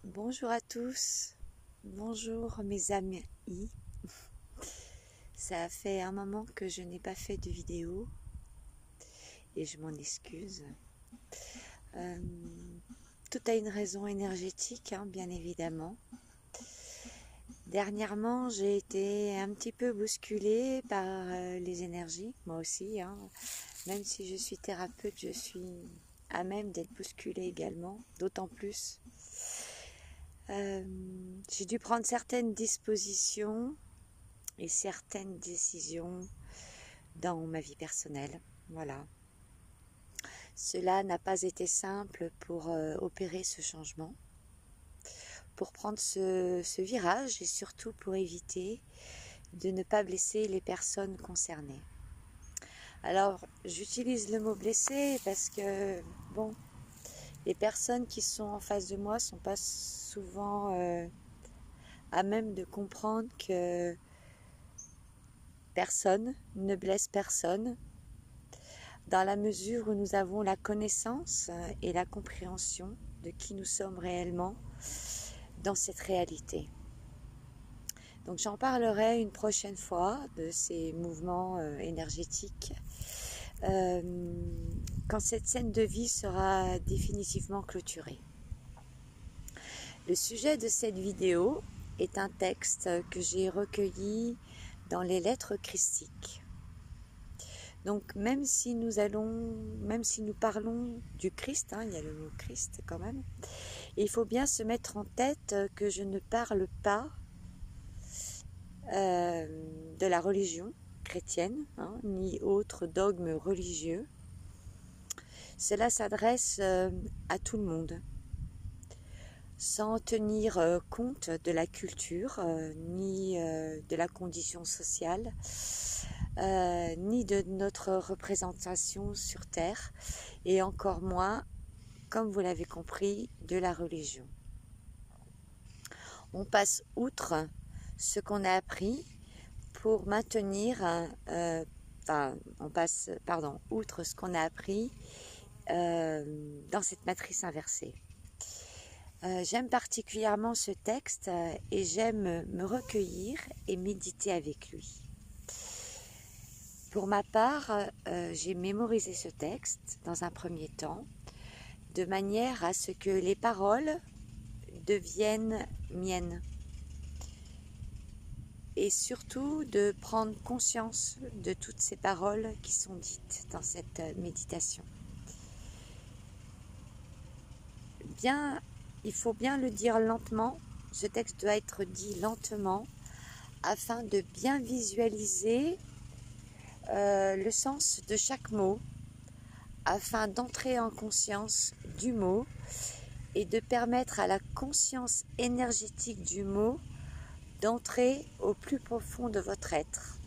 Bonjour à tous, bonjour mes amis. Ça fait un moment que je n'ai pas fait de vidéo et je m'en excuse. Tout a une raison énergétique, bien évidemment. Dernièrement, j'ai été un petit peu bousculée par les énergies, moi aussi. Même si je suis thérapeute, je suis à même d'être bousculée également, d'autant plus. J'ai dû prendre certaines dispositions et certaines décisions dans ma vie personnelle. Voilà. Cela n'a pas été simple pour opérer ce changement, pour prendre ce virage et surtout pour éviter de ne pas blesser les personnes concernées. Alors, j'utilise le mot blesser parce que, bon, les personnes qui sont en face de moi ne sont pas souvent à même de comprendre que personne ne blesse personne, dans la mesure où nous avons la connaissance et la compréhension de qui nous sommes réellement dans cette réalité. Donc j'en parlerai une prochaine fois de ces mouvements énergétiques quand cette scène de vie sera définitivement clôturée. Le sujet de cette vidéo est un texte que j'ai recueilli dans les lettres christiques. Donc même si nous parlons du Christ, il y a le mot Christ quand même, il faut bien se mettre en tête que je ne parle pas de la religion chrétienne, ni autre dogme religieux. Cela s'adresse à tout le monde, sans tenir compte de la culture, ni de la condition sociale, ni de notre représentation sur Terre, et encore moins, comme vous l'avez compris, de la religion. On passe outre ce qu'on a appris pour maintenir, outre ce qu'on a appris dans cette matrice inversée. J'aime particulièrement ce texte et j'aime me recueillir et méditer avec lui. Pour ma part, j'ai mémorisé ce texte dans un premier temps, de manière à ce que les paroles deviennent miennes. Et surtout de prendre conscience de toutes ces paroles qui sont dites dans cette méditation. Il faut bien le dire lentement, ce texte doit être dit lentement afin de bien visualiser le sens de chaque mot, afin d'entrer en conscience du mot et de permettre à la conscience énergétique du mot d'entrer au plus profond de votre être.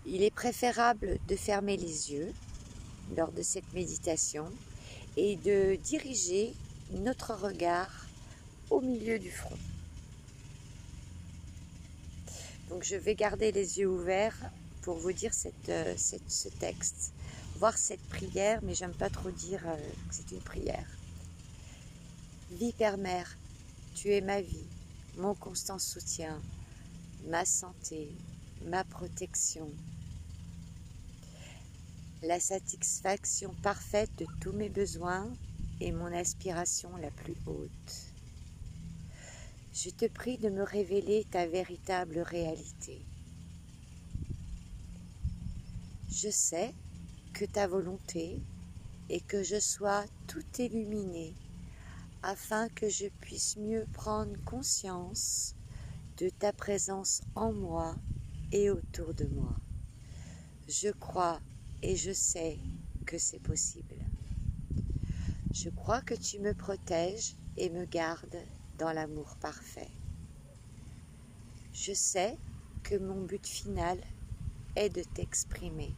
Il est préférable de fermer les yeux lors de cette méditation et de diriger notre regard au milieu du front. Donc je vais garder les yeux ouverts pour vous dire ce texte, voir cette prière, mais j'aime pas trop dire que c'est une prière. Vie Père-Mère, tu es ma vie, mon constant soutien, ma santé, ma protection, la satisfaction parfaite de tous mes besoins et mon aspiration la plus haute. Je te prie de me révéler ta véritable réalité. Je sais que ta volonté est que je sois tout illuminé afin que je puisse mieux prendre conscience de ta présence en moi et autour de moi. Je crois et je sais que c'est possible. Je crois que tu me protèges et me gardes dans l'amour parfait. Je sais que mon but final est de t'exprimer.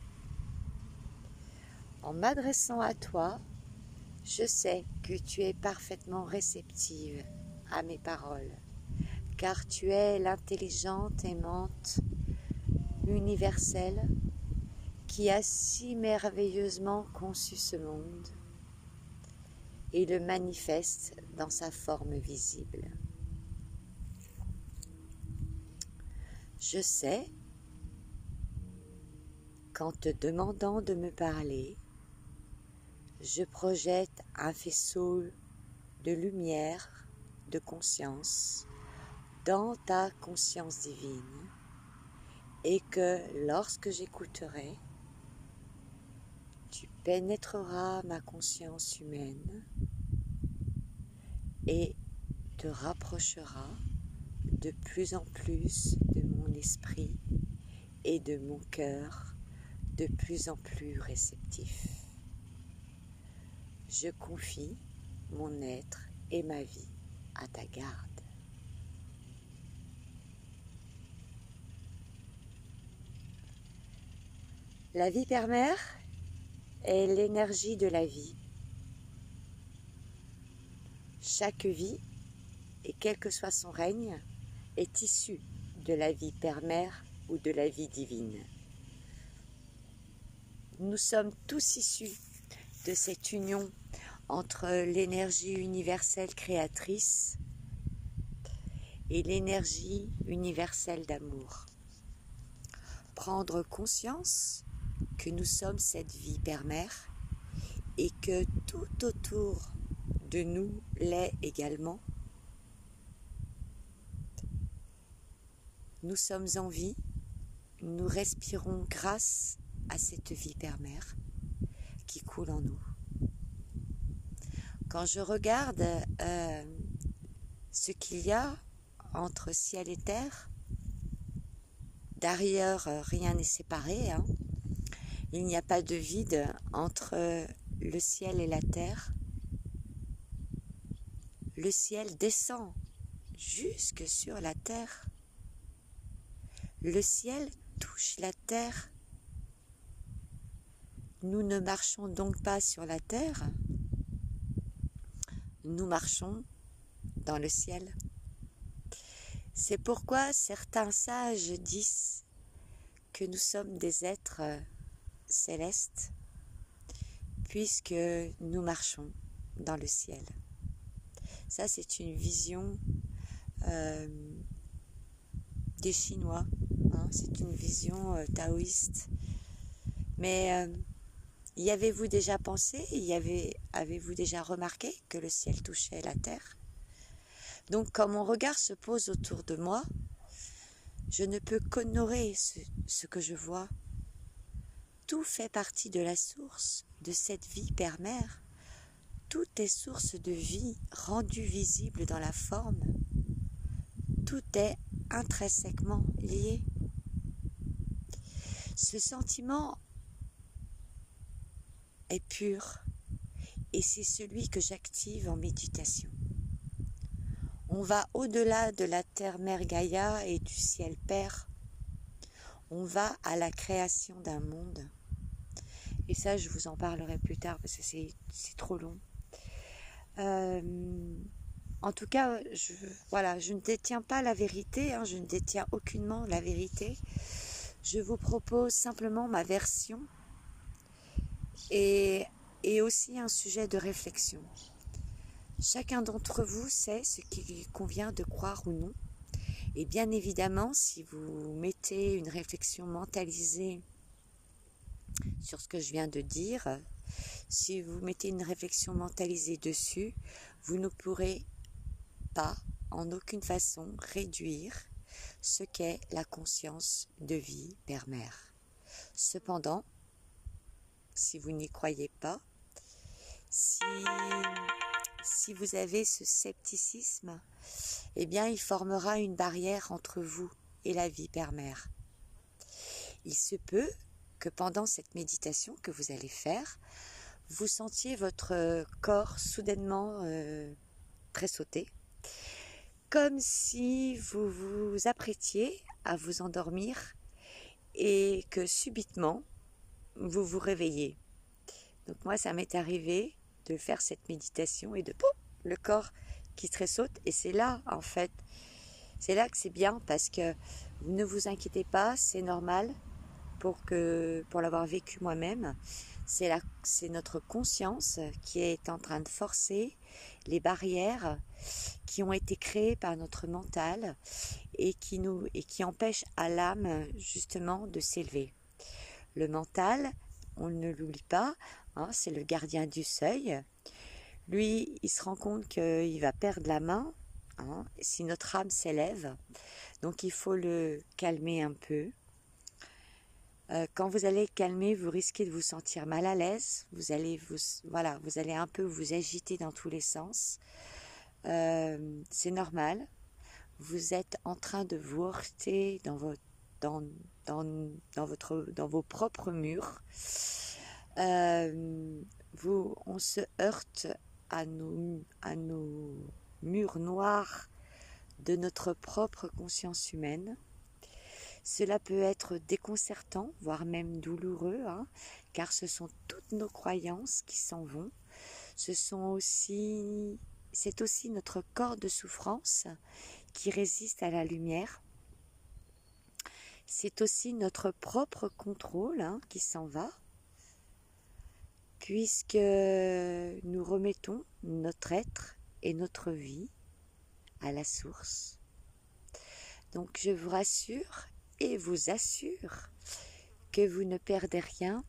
En m'adressant à toi, je sais que tu es parfaitement réceptive à mes paroles, car tu es l'intelligente aimante universelle qui a si merveilleusement conçu ce monde. et le manifeste dans sa forme visible. Je sais qu'en te demandant de me parler, je projette un faisceau de lumière, de conscience, dans ta conscience divine, et que lorsque j'écouterai, tu pénétreras ma conscience humaine et te rapprocheras de plus en plus de mon esprit et de mon cœur de plus en plus réceptif. Je confie mon être et ma vie à ta garde. La vie Père-Mère est l'énergie de la vie. Chaque vie, et quel que soit son règne, est issue de la vie Père-Mère ou de la vie divine. Nous sommes tous issus de cette union entre l'énergie universelle créatrice et l'énergie universelle d'amour. Prendre conscience que nous sommes cette vie Père-Mère et que tout autour de nous l'est également. Nous sommes en vie, nous respirons grâce à cette vie Père-Mère qui coule en nous. Quand je regarde ce qu'il y a entre ciel et terre, d'ailleurs rien n'est séparé, hein. Il n'y a pas de vide entre le ciel et la terre. Le ciel descend jusque sur la terre. Le ciel touche la terre. Nous ne marchons donc pas sur la terre, nous marchons dans le ciel. C'est pourquoi certains sages disent que nous sommes des êtres célestes, puisque nous marchons dans le ciel. Ça, c'est une vision des Chinois, hein, c'est une vision taoïste. Mais y avez-vous déjà pensé, avez-vous déjà remarqué que le ciel touchait la terre? Donc, quand mon regard se pose autour de moi, je ne peux qu'honorer ce que je vois. Tout fait partie de la source de cette vie Père-Mère. Tout est source de vie rendue visible dans la forme. Tout est intrinsèquement lié. Ce sentiment est pur et c'est celui que j'active en méditation. On va au-delà de la terre-mère Gaïa et du ciel Père. On va à la création d'un monde. Et ça, je vous en parlerai plus tard parce que c'est trop long. En tout cas, je ne détiens pas la vérité, hein, je ne détiens aucunement la vérité. Je vous propose simplement ma version et aussi un sujet de réflexion. Chacun d'entre vous sait ce qu'il convient de croire ou non. Et bien évidemment, si vous mettez une réflexion mentalisée sur ce que je viens de dire, si vous mettez une réflexion mentalisée dessus, vous ne pourrez pas, en aucune façon, réduire ce qu'est la conscience de vie Père-Mère. Cependant, si vous n'y croyez pas, si vous avez ce scepticisme, eh bien, il formera une barrière entre vous et la vie Père-Mère. Il se peut que pendant cette méditation que vous allez faire, vous sentiez votre corps soudainement tressauter, comme si vous vous apprêtiez à vous endormir et que subitement, vous vous réveillez. Donc moi, ça m'est arrivé de faire cette méditation et de pouf, le corps qui tressaute. Et c'est là, en fait, c'est là que c'est bien parce que vous ne vous inquiétez pas, c'est normal. pour l'avoir vécu moi-même, c'est notre conscience qui est en train de forcer les barrières qui ont été créées par notre mental et qui empêchent à l'âme justement de s'élever. Le mental, on ne l'oublie pas, hein, c'est le gardien du seuil. Lui, il se rend compte qu'il va perdre la main, hein, si notre âme s'élève. Donc il faut le calmer un peu. Quand vous allez calmer, vous risquez de vous sentir mal à l'aise. Vous allez un peu vous agiter dans tous les sens. C'est normal. Vous êtes en train de vous heurter dans vos propres murs. On se heurte à nos murs noirs de notre propre conscience humaine. Cela peut être déconcertant, voire même douloureux, hein, car ce sont toutes nos croyances qui s'en vont. C'est aussi notre corps de souffrance qui résiste à la lumière. C'est aussi notre propre contrôle, hein, qui s'en va, puisque nous remettons notre être et notre vie à la source. Donc je vous rassure et vous assure que vous ne perdez rien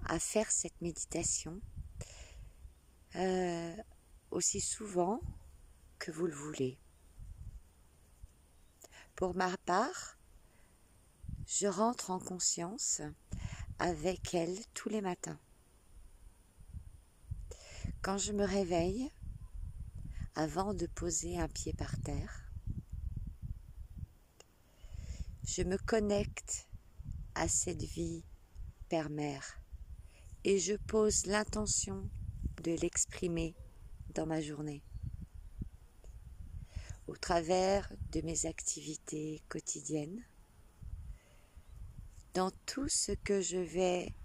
à faire cette méditation aussi souvent que vous le voulez. Pour ma part, je rentre en conscience avec elle tous les matins. Quand je me réveille, avant de poser un pied par terre, je me connecte à cette vie Père-Mère et je pose l'intention de l'exprimer dans ma journée, au travers de mes activités quotidiennes, dans tout ce que je vais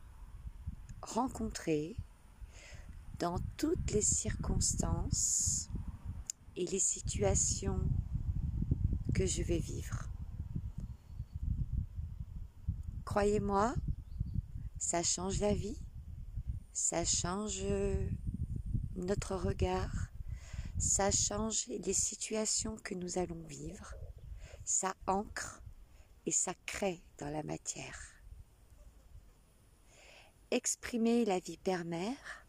rencontrer, dans toutes les circonstances et les situations que je vais vivre. Croyez-moi, ça change la vie, ça change notre regard, ça change les situations que nous allons vivre, ça ancre et ça crée dans la matière. Exprimer la vie Père-Mère,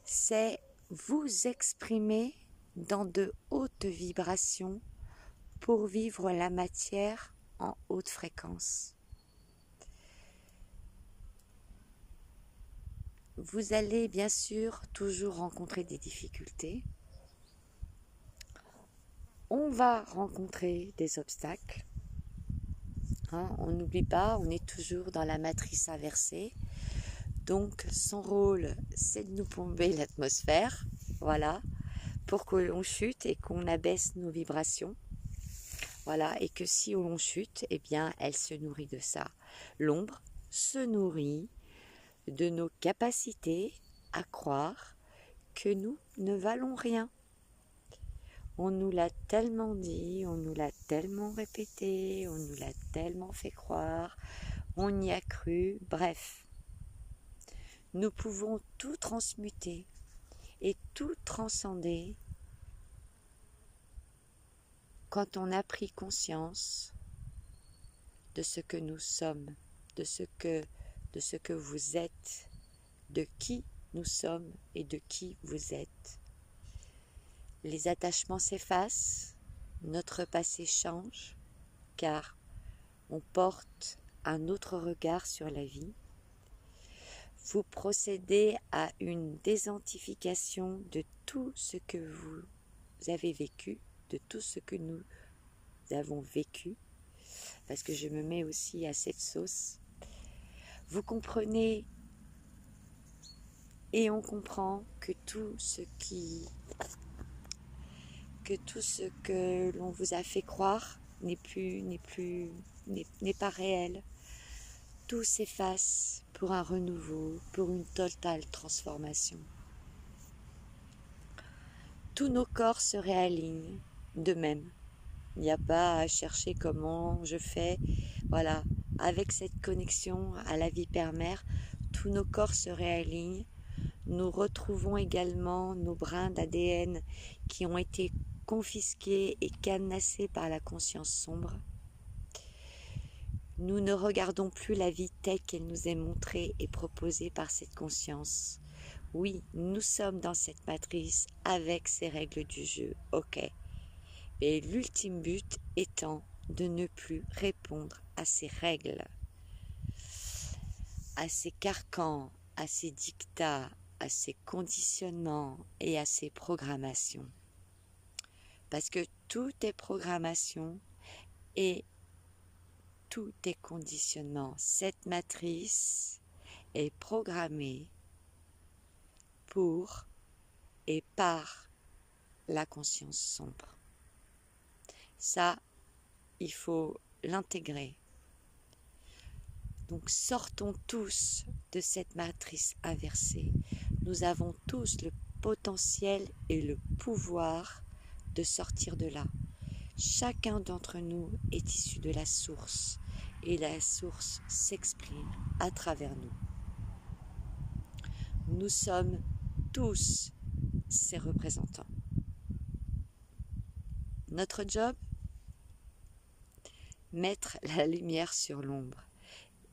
c'est vous exprimer dans de hautes vibrations pour vivre la matière en haute fréquence. Vous allez bien sûr toujours rencontrer des difficultés. On va rencontrer des obstacles. Hein, on n'oublie pas, on est toujours dans la matrice inversée. Donc son rôle, c'est de nous plomber l'atmosphère, voilà, pour que l'on chute et qu'on abaisse nos vibrations. Voilà, et que si on chute, eh bien, elle se nourrit de ça. L'ombre se nourrit de nos capacités à croire que nous ne valons rien. On nous l'a tellement dit, on nous l'a tellement répété, on nous l'a tellement fait croire, on y a cru, bref. Nous pouvons tout transmuter et tout transcender quand on a pris conscience de ce que nous sommes, de ce que vous êtes, de qui nous sommes et de qui vous êtes. Les attachements s'effacent, notre passé change, car on porte un autre regard sur la vie. Vous procédez à une désidentification de tout ce que vous avez vécu, de tout ce que nous avons vécu, parce que je me mets aussi à cette sauce. Vous comprenez et on comprend que tout ce que l'on vous a fait croire n'est pas réel. Tout s'efface pour un renouveau, pour une totale transformation. Tous nos corps se réalignent d'eux-mêmes. Il n'y a pas à chercher comment je fais. Voilà, avec cette connexion à la vie père-mère, tous nos corps se réalignent. Nous retrouvons également nos brins d'ADN qui ont été confisqués et cadenassés par la conscience sombre. Nous ne regardons plus la vie telle qu'elle nous est montrée et proposée par cette conscience. Oui, nous sommes dans cette matrice avec ces règles du jeu, ok. Et l'ultime but étant de ne plus répondre à ces règles, à ces carcans, à ces dictats, à ces conditionnements et à ces programmations. Parce que tout est programmation et tout est conditionnement. Cette matrice est programmée pour et par la conscience sombre. Ça, il faut l'intégrer. Donc sortons tous de cette matrice inversée. Nous avons tous le potentiel et le pouvoir de sortir de là. Chacun d'entre nous est issu de la source et la source s'exprime à travers nous. Nous sommes tous ses représentants. Notre job, mettre la lumière sur l'ombre.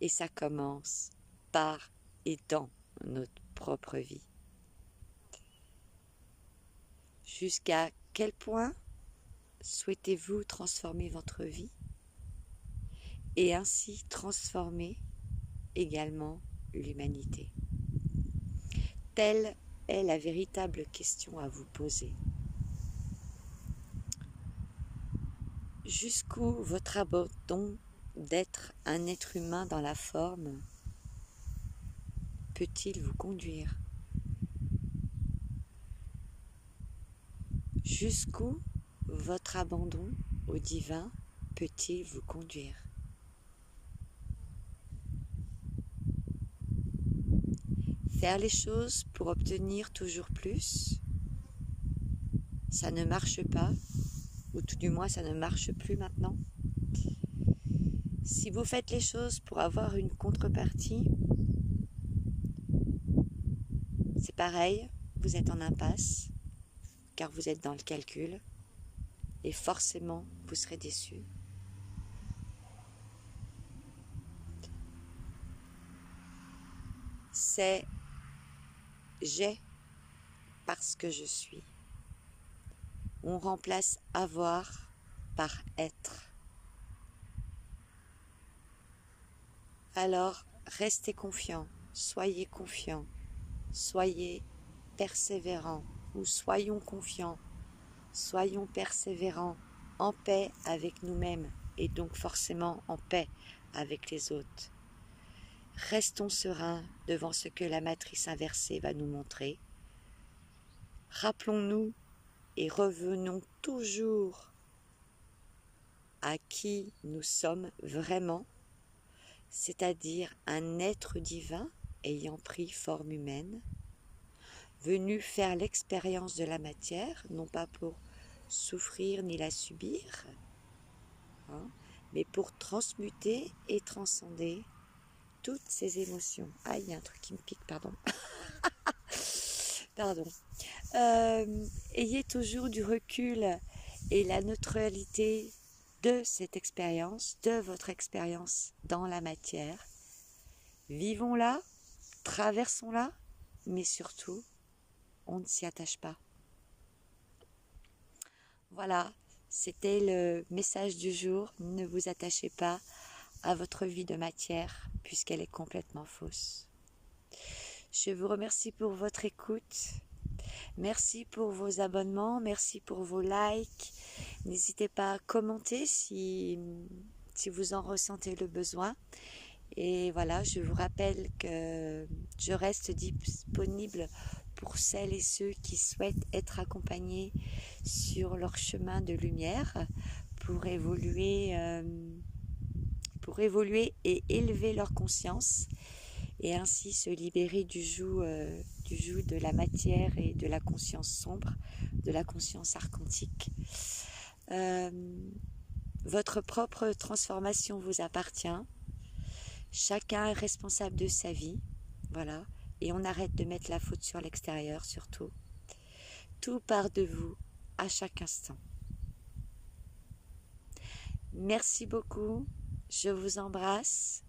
Et ça commence par et dans notre propre vie. Jusqu'à quel point souhaitez-vous transformer votre vie et ainsi transformer également l'humanité? Telle est la véritable question à vous poser. Jusqu'où votre abandon d'être un être humain dans la forme peut-il vous conduire? Jusqu'où votre abandon au divin peut-il vous conduire? Faire les choses pour obtenir toujours plus, ça ne marche pas, ou tout du moins ça ne marche plus maintenant. Si vous faites les choses pour avoir une contrepartie, c'est pareil, vous êtes en impasse, car vous êtes dans le calcul, et forcément vous serez déçu. C'est j'ai parce que je suis. On remplace avoir par être. Alors, restez confiants, soyez confiants, soyez persévérants ou soyons confiants, soyons persévérants, en paix avec nous-mêmes et donc forcément en paix avec les autres. Restons sereins devant ce que la matrice inversée va nous montrer. Rappelons-nous et revenons toujours à qui nous sommes vraiment, c'est-à-dire un être divin ayant pris forme humaine, venu faire l'expérience de la matière, non pas pour souffrir ni la subir, mais pour transmuter et transcender toutes ces émotions. Ah, il y a un truc qui me pique, pardon. Pardon. Ayez toujours du recul et la neutralité de cette expérience, de votre expérience dans la matière. Vivons-la, traversons-la, mais surtout, on ne s'y attache pas. Voilà, c'était le message du jour. Ne vous attachez pas à votre vie de matière, puisqu'elle est complètement fausse. Je vous remercie pour votre écoute. Merci pour vos abonnements, merci pour vos likes. N'hésitez pas à commenter si vous en ressentez le besoin. Et voilà, je vous rappelle que je reste disponible pour celles et ceux qui souhaitent être accompagnés sur leur chemin de lumière pour évoluer et élever leur conscience et ainsi se libérer du joug de la matière et de la conscience sombre, de la conscience archontique. Votre propre transformation vous appartient. Chacun est responsable de sa vie. Voilà. Et on arrête de mettre la faute sur l'extérieur, surtout. Tout part de vous à chaque instant. Merci beaucoup. Je vous embrasse.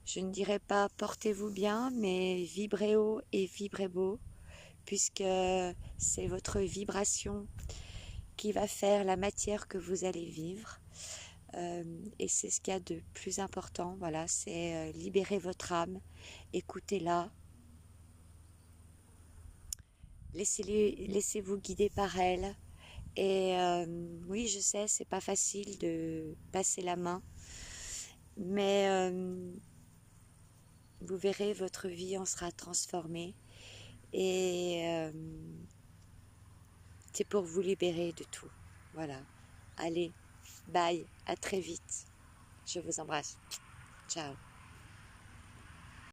Je ne dirais pas portez-vous bien, mais vibrez haut et vibrez beau, puisque c'est votre vibration qui va faire la matière que vous allez vivre. Et c'est ce qu'il y a de plus important, voilà, c'est libérer votre âme, écoutez-la, laissez-vous guider par elle. Et oui, je sais, c'est pas facile de passer la main, mais vous verrez, votre vie en sera transformée. Et c'est pour vous libérer de tout. Voilà. Allez, bye, à très vite. Je vous embrasse. Ciao.